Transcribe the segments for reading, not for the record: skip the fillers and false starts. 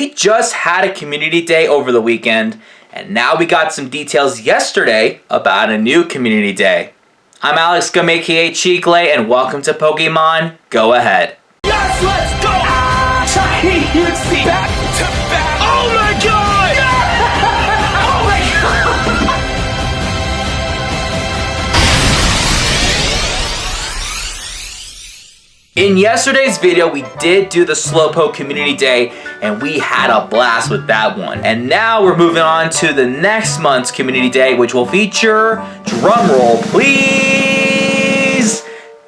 We just had a community day over the weekend, and now we got some details yesterday about a new community day. I'm Alex Gum, aka Cheeklay, and welcome to Pokemon Go Ahead. Yes, let's go! Shiny back to back! Oh my god! Oh my god! In yesterday's video, we did do the Slowpoke Community Day, and we had a blast with that one. And now we're moving on to the next month's Community Day, which will feature, drumroll please,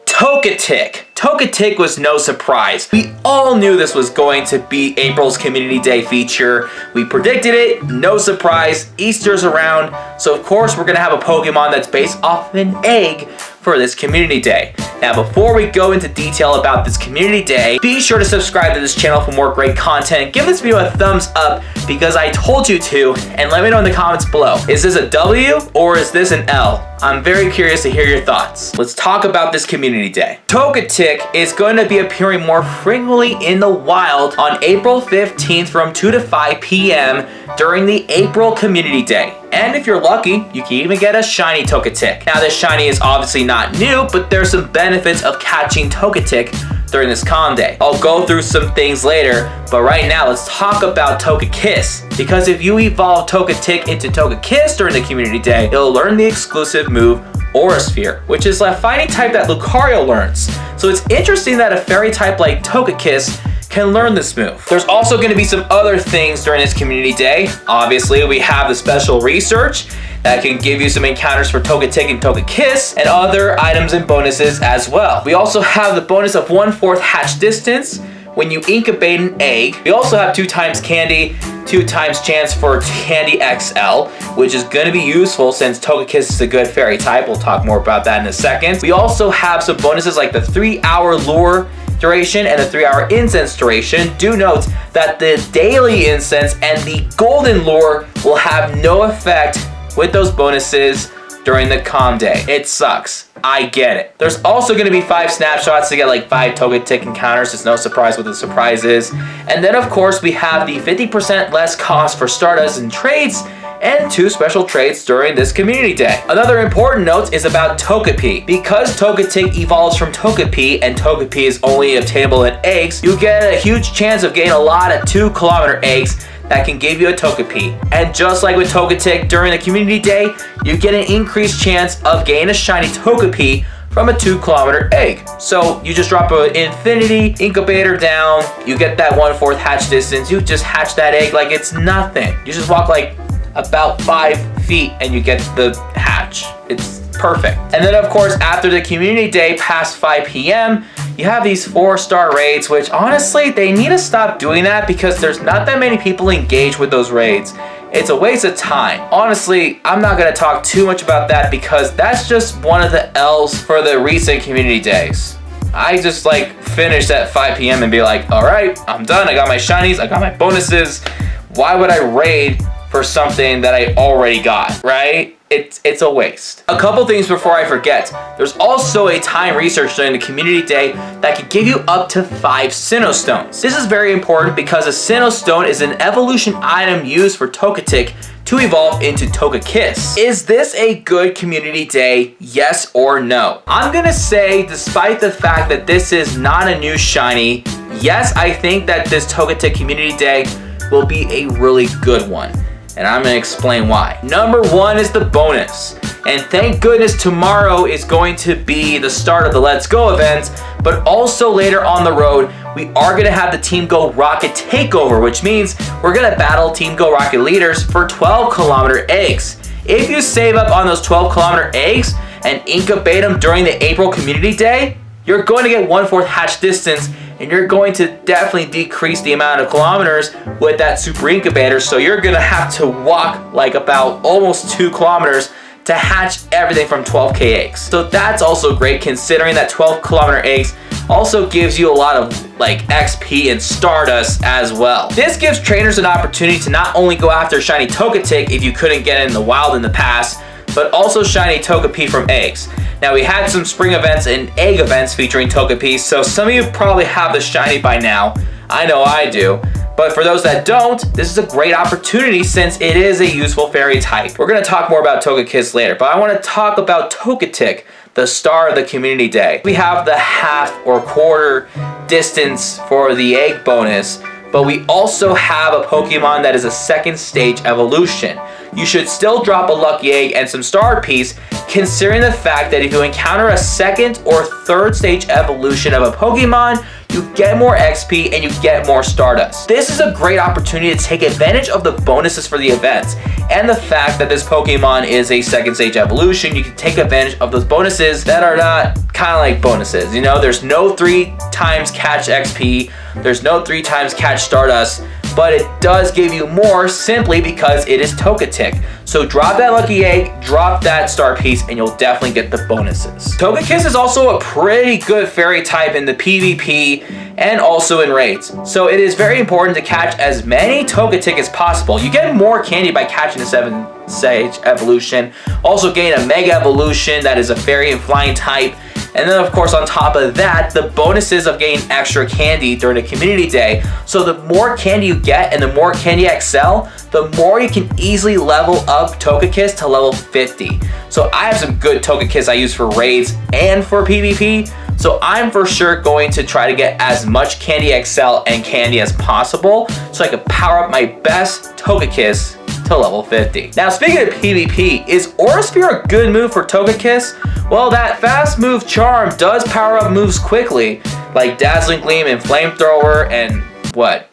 Togetic. Togetic was no surprise. We all knew this was going to be April's Community Day feature. We predicted it, no surprise. Easter's around, so of course we're gonna have a Pokemon that's based off of an egg for this Community Day. Now before we go into detail about this Community Day, be sure to subscribe to this channel for more great content. Give this video a thumbs up because I told you to, and let me know in the comments below. Is this a W or is this an L? I'm very curious to hear your thoughts. Let's talk about this Community Day. Togetic is going to be appearing more frequently in the wild on April 15th from 2 to 5 p.m. during the April Community Day. And if you're lucky, you can even get a shiny Togetic. Now this shiny is obviously not new, but there's some benefits of catching Togetic during this Comm Day. I'll go through some things later, but right now let's talk about Togekiss. Because if you evolve Togetic into Togekiss during the Community Day, it'll learn the exclusive move Aura Sphere, which is a fighting type that Lucario learns. So it's interesting that a fairy type like Togekiss can learn this move. There's also going to be some other things during this Community Day. Obviously, we have the special research that can give you some encounters for Togetic and Togekiss, and other items and bonuses as well. We also have the bonus of 1/4 hatch distance when you incubate an egg. We also have 2 times candy, 2 times chance for Candy XL, which is going to be useful since Togekiss is a good fairy type. We'll talk more about that in a second. We also have some bonuses like the 3-hour lure duration and the 3-hour incense duration. Do note that the daily incense and the golden lure will have no effect with those bonuses during the Comm Day. It sucks. I get it. There's also going to be 5 snapshots to get like 5 Togetic encounters. It's no surprise what the surprise is. And then of course we have the 50% less cost for Stardust and trades, and 2 special trades during this Community Day. Another important note is about Togepi. Because Togetic evolves from Togepi and Togepi is only obtainable in eggs, you get a huge chance of getting a lot of 2-kilometer eggs that can give you a Togepi. And just like with Togetic during the Community Day, you get an increased chance of getting a shiny Togepi from a 2-kilometer egg. So you just drop an infinity incubator down, you get that 1/4 hatch distance, you just hatch that egg like it's nothing. You just walk like about 5 feet and you get the hatch. It's perfect. And then of course after the Community Day past 5 p.m. you have these 4-star raids, which honestly they need to stop doing that because there's not that many people engaged with those raids. It's a waste of time. Honestly, I'm not gonna talk too much about that because that's just one of the L's for the recent Community Days. I just like finished at 5 p.m. and be like, all right, I'm done. I got my shinies, I got my bonuses. Why would I raid for something that I already got, right? It's a waste. A couple things before I forget. There's also a time research during the Community Day that can give you up to 5 Sinnoh Stones. This is very important because a Sinnoh Stone is an evolution item used for Togetic to evolve into Togekiss. Is this a good Community Day? Yes or no? I'm gonna say, despite the fact that this is not a new shiny, yes, I think that this Togetic Community Day will be a really good one. And I'm gonna explain why. Number 1 is the bonus. And thank goodness tomorrow is going to be the start of the Let's Go event, but also later on the road, we are gonna have the Team Go Rocket takeover, which means we're gonna battle Team Go Rocket leaders for 12-kilometer eggs. If you save up on those 12-kilometer eggs and incubate them during the April Community Day, you're going to get 1/4 hatch distance, and you're going to definitely decrease the amount of kilometers with that super incubator. So you're gonna have to walk like about almost 2 kilometers to hatch everything from 12k eggs. So that's also great considering that 12-kilometer eggs also gives you a lot of like XP and Stardust as well. This gives trainers an opportunity to not only go after shiny Togetic if you couldn't get it in the wild in the past, but also shiny Togepi from eggs. Now we had some spring events and egg events featuring Togepi, so some of you probably have the shiny by now. I know I do. But for those that don't, this is a great opportunity since it is a useful fairy type. We're going to talk more about Togekiss later, but I want to talk about Togetic, the star of the community day. We have the half or quarter distance for the egg bonus, but we also have a Pokemon that is a second stage evolution. You should still drop a lucky egg and some star piece, considering the fact that if you encounter a second or third stage evolution of a Pokemon, you get more XP and you get more Stardust. This is a great opportunity to take advantage of the bonuses for the events, and the fact that this Pokemon is a second stage evolution, you can take advantage of those bonuses that are not kind of like bonuses. You know, there's no 3 times catch XP, there's no 3 times catch Stardust, but it does give you more simply because it is Togetic. So drop that lucky egg, drop that star piece, and you'll definitely get the bonuses. Togekiss is also a pretty good fairy type in the PvP and also in raids. So it is very important to catch as many Togetic as possible. You get more candy by catching a 7 stage evolution. Also gain a mega evolution that is a fairy and flying type. And then of course on top of that, the bonuses of getting extra candy during the community day. So the more candy you get and the more candy XL, the more you can easily level up Togekiss to level 50. So I have some good Togekiss I use for raids and for PvP. So I'm for sure going to try to get as much Candy XL and candy as possible so I can power up my best Togekiss to level 50. Now speaking of PvP, is Aura Sphere a good move for Togekiss? Well, that fast move Charm does power up moves quickly, like Dazzling Gleam and Flamethrower and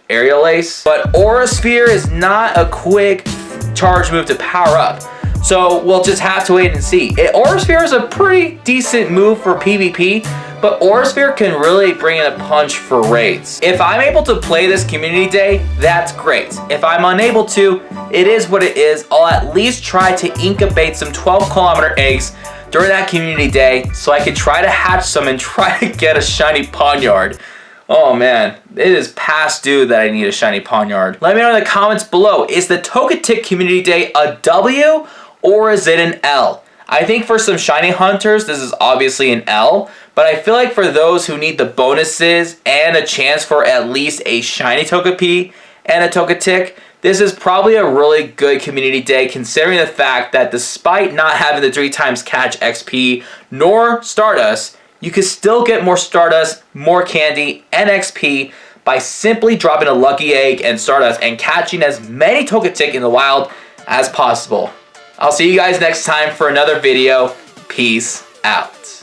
Aerial Ace. But Aura Sphere is not a quick charge move to power up. So we'll just have to wait and see. Aura Sphere is a pretty decent move for PvP, but Aura Sphere can really bring in a punch for raids. If I'm able to play this community day, that's great. If I'm unable to, it is what it is. I'll at least try to incubate some 12-kilometer eggs during that community day so I can try to hatch some and try to get a shiny Pawniard. Oh man, it is past due that I need a shiny Pawniard. Let me know in the comments below, is the Togetic community day a W or is it an L? I think for some shiny hunters, this is obviously an L, but I feel like for those who need the bonuses and a chance for at least a shiny Togepi and a Togetic, this is probably a really good community day considering the fact that despite not having the 3 times catch XP nor Stardust, you can still get more Stardust, more candy, and XP by simply dropping a lucky egg and Stardust and catching as many Togetic in the wild as possible. I'll see you guys next time for another video. Peace out.